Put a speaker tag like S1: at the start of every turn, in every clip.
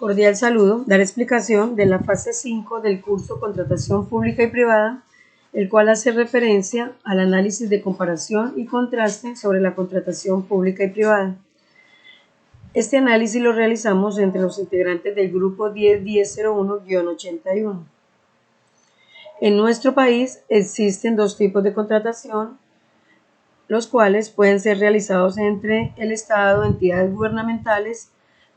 S1: Cordial saludo. Dar explicación de la fase 5 del curso Contratación Pública y Privada, el cual hace referencia al análisis de comparación y contraste sobre la contratación pública y privada. Este análisis lo realizamos entre los integrantes del grupo 10.10.01-81. En nuestro país existen dos tipos de contratación, los cuales pueden ser realizados entre el Estado, entidades gubernamentales,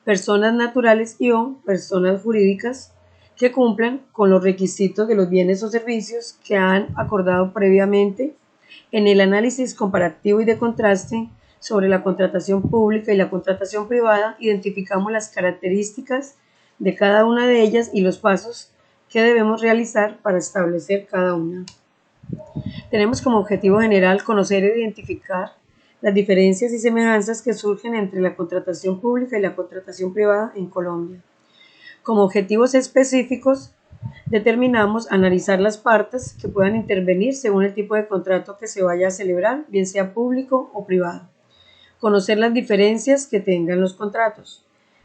S1: personas naturales y o personas jurídicas que cumplan con los requisitos de los bienes o servicios que han acordado previamente. En el análisis comparativo y de contraste sobre la contratación pública y la contratación privada, identificamos las características de cada una de ellas y los pasos que debemos realizar para establecer cada una. Tenemos como objetivo general conocer e identificar las diferencias y semejanzas que surgen entre la contratación pública y la contratación privada en Colombia. Como objetivos específicos, determinamos analizar las partes que puedan intervenir según el tipo de contrato que se vaya a celebrar, bien sea público o privado. Conocer las diferencias que tengan los contratos.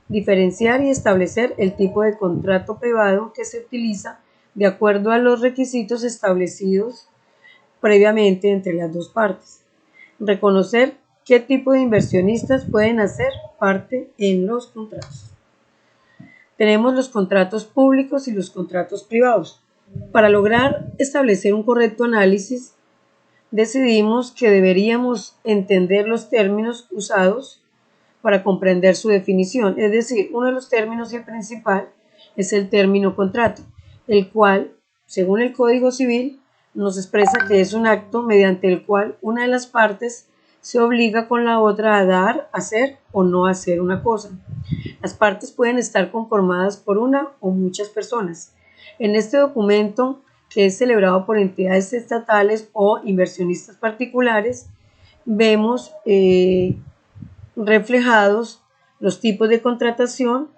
S1: Diferenciar y establecer el tipo de contrato privado que se utiliza de acuerdo a los requisitos establecidos previamente entre las dos partes. Reconocer qué tipo de inversionistas pueden hacer parte en los contratos. Tenemos los contratos públicos y los contratos privados. Para lograr establecer un correcto análisis, decidimos que deberíamos entender los términos usados para comprender su definición. Es decir, uno de los términos y el principal es el término contrato, el cual, según el Código Civil, nos expresa que es un acto mediante el cual una de las partes se obliga con la otra a dar, hacer o no hacer una cosa. Las partes pueden estar conformadas por una o muchas personas. En este documento, que es celebrado por entidades estatales o inversionistas particulares, vemos reflejados los tipos de contratación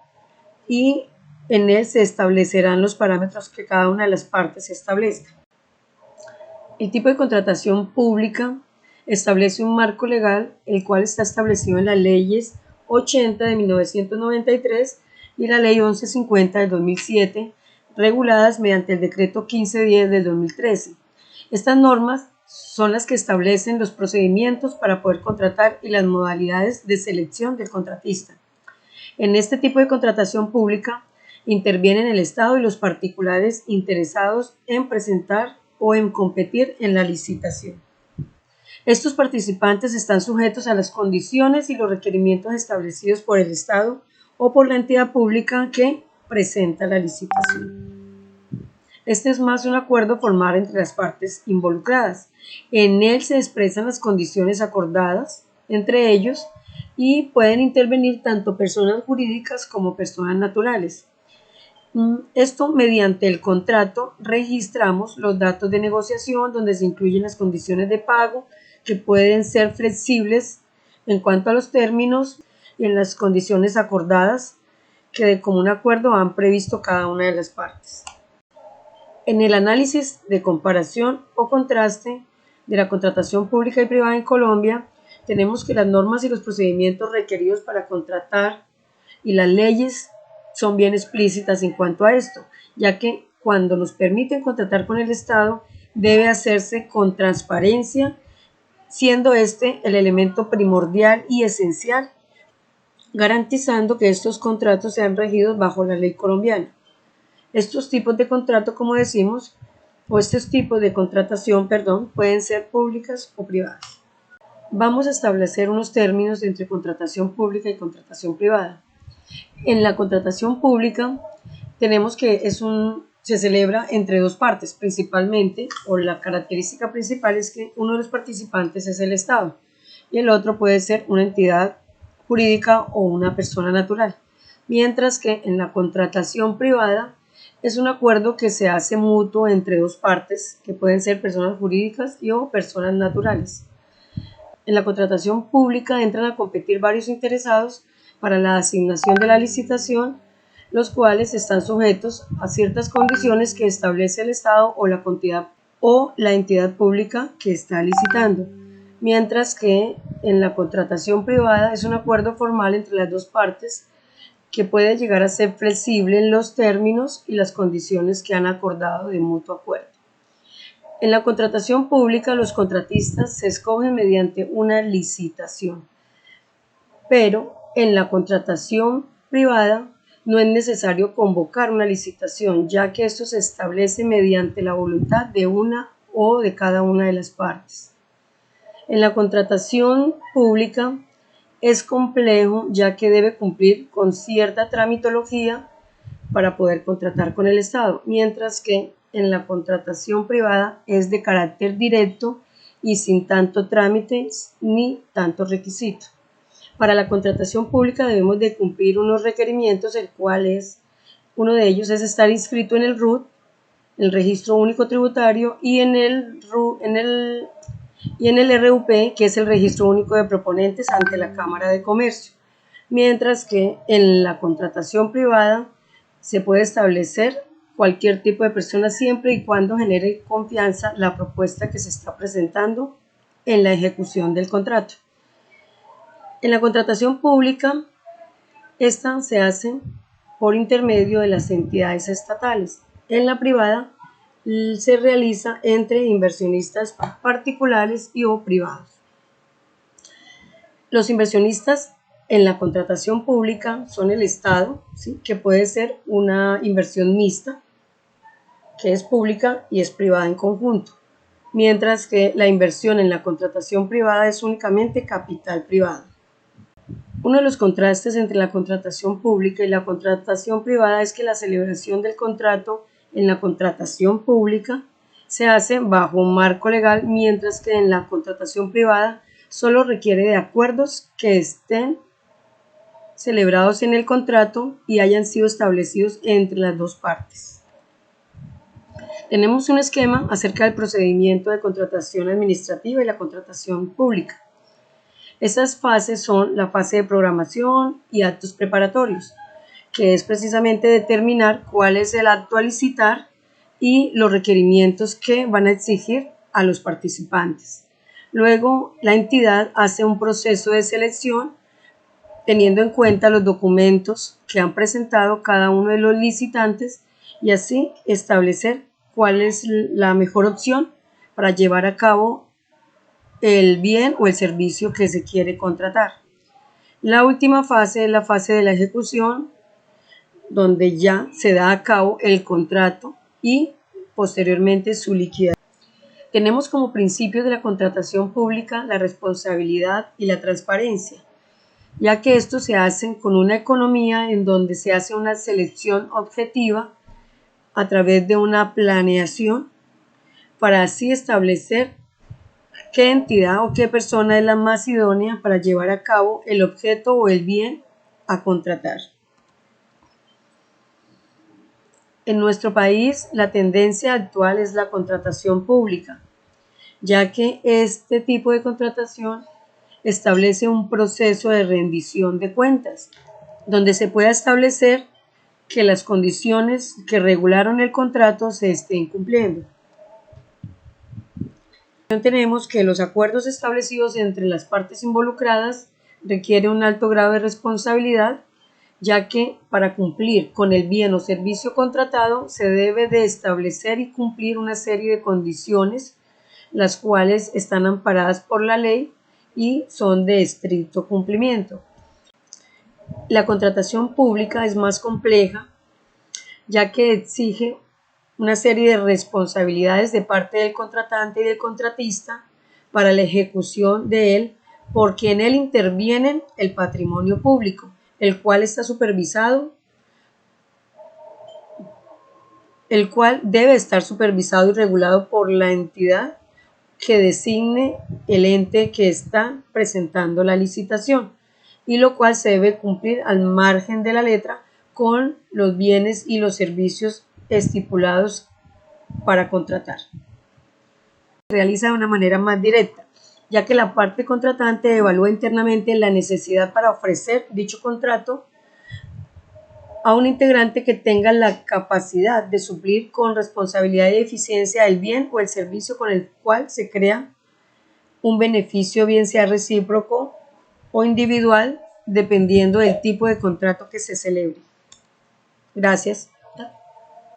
S1: y en él se establecerán los parámetros que cada una de las partes establezca. El tipo de contratación pública establece un marco legal, el cual está establecido en las leyes 80 de 1993 y la ley 1150 del 2007, reguladas mediante el decreto 1510 del 2013. Estas normas son las que establecen los procedimientos para poder contratar y las modalidades de selección del contratista. En este tipo de contratación pública intervienen el Estado y los particulares interesados en presentar o en competir en la licitación. Estos participantes están sujetos a las condiciones y los requerimientos establecidos por el Estado o por la entidad pública que presenta la licitación. Este es más un acuerdo formal entre las partes involucradas. En él se expresan las condiciones acordadas entre ellos y pueden intervenir tanto personas jurídicas como personas naturales. Esto mediante el contrato registramos los datos de negociación donde se incluyen las condiciones de pago que pueden ser flexibles en cuanto a los términos y en las condiciones acordadas que de común acuerdo han previsto cada una de las partes. En el análisis de comparación o contraste de la contratación pública y privada en Colombia, tenemos que las normas y los procedimientos requeridos para contratar y las leyes son bien explícitas en cuanto a esto, ya que cuando nos permiten contratar con el Estado debe hacerse con transparencia, siendo este el elemento primordial y esencial, garantizando que estos contratos sean regidos bajo la ley colombiana. Estos tipos de contrato, como decimos, o estos tipos de contratación, pueden ser públicas o privadas. Vamos a establecer unos términos entre contratación pública y contratación privada. En la contratación pública tenemos que se celebra entre dos partes principalmente, o la característica principal es que uno de los participantes es el Estado y el otro puede ser una entidad jurídica o una persona natural, mientras que en la contratación privada es un acuerdo que se hace mutuo entre dos partes que pueden ser personas jurídicas y o personas naturales. En la contratación pública entran a competir varios interesados para la asignación de la licitación, los cuales están sujetos a ciertas condiciones que establece el Estado o la entidad pública que está licitando, mientras que en la contratación privada es un acuerdo formal entre las dos partes que puede llegar a ser flexible en los términos y las condiciones que han acordado de mutuo acuerdo. En la contratación pública, los contratistas se escogen mediante una licitación, pero en la contratación privada no es necesario convocar una licitación, ya que esto se establece mediante la voluntad de una o de cada una de las partes. En la contratación pública es complejo, ya que debe cumplir con cierta tramitología para poder contratar con el Estado, mientras que en la contratación privada es de carácter directo y sin tanto trámites ni tantos requisitos. Para la contratación pública debemos de cumplir unos requerimientos, uno de ellos es estar inscrito en el RUT, el Registro Único Tributario, y en el RUP, que es el Registro Único de Proponentes ante la Cámara de Comercio, mientras que en la contratación privada se puede establecer cualquier tipo de persona siempre y cuando genere confianza la propuesta que se está presentando en la ejecución del contrato. En la contratación pública, esta se hace por intermedio de las entidades estatales. En la privada se realiza entre inversionistas particulares y o privados. Los inversionistas en la contratación pública son el Estado, ¿sí?, que puede ser una inversión mixta, que es pública y es privada en conjunto, mientras que la inversión en la contratación privada es únicamente capital privado. Uno de los contrastes entre la contratación pública y la contratación privada es que la celebración del contrato en la contratación pública se hace bajo un marco legal, mientras que en la contratación privada solo requiere de acuerdos que estén celebrados en el contrato y hayan sido establecidos entre las dos partes. Tenemos un esquema acerca del procedimiento de contratación administrativa y la contratación pública. Estas fases son la fase de programación y actos preparatorios, que es precisamente determinar cuál es el acto a licitar y los requerimientos que van a exigir a los participantes. Luego, la entidad hace un proceso de selección teniendo en cuenta los documentos que han presentado cada uno de los licitantes y así establecer cuál es la mejor opción para llevar a cabo el bien o el servicio que se quiere contratar. La última fase es la fase de la ejecución, donde ya se da a cabo el contrato y posteriormente su liquidación. Tenemos como principios de la contratación pública la responsabilidad y la transparencia, ya que esto se hace con una economía en donde se hace una selección objetiva a través de una planeación para así establecer qué entidad o qué persona es la más idónea para llevar a cabo el objeto o el bien a contratar. En nuestro país, la tendencia actual es la contratación pública, ya que este tipo de contratación establece un proceso de rendición de cuentas, donde se pueda establecer que las condiciones que regularon el contrato se estén cumpliendo. Tenemos que los acuerdos establecidos entre las partes involucradas requieren un alto grado de responsabilidad, ya que para cumplir con el bien o servicio contratado se debe de establecer y cumplir una serie de condiciones, las cuales están amparadas por la ley y son de estricto cumplimiento. La contratación pública es más compleja, ya que exige una serie de responsabilidades de parte del contratante y del contratista para la ejecución de él, porque en él intervienen el patrimonio público, el cual está supervisado, el cual debe estar supervisado y regulado por la entidad que designe el ente que está presentando la licitación, y lo cual se debe cumplir al margen de la letra con los bienes y los servicios estipulados para contratar. Se realiza de una manera más directa, ya que la parte contratante evalúa internamente la necesidad para ofrecer dicho contrato a un integrante que tenga la capacidad de suplir con responsabilidad y eficiencia el bien o el servicio con el cual se crea un beneficio, bien sea recíproco o individual, dependiendo del tipo de contrato que se celebre. Gracias.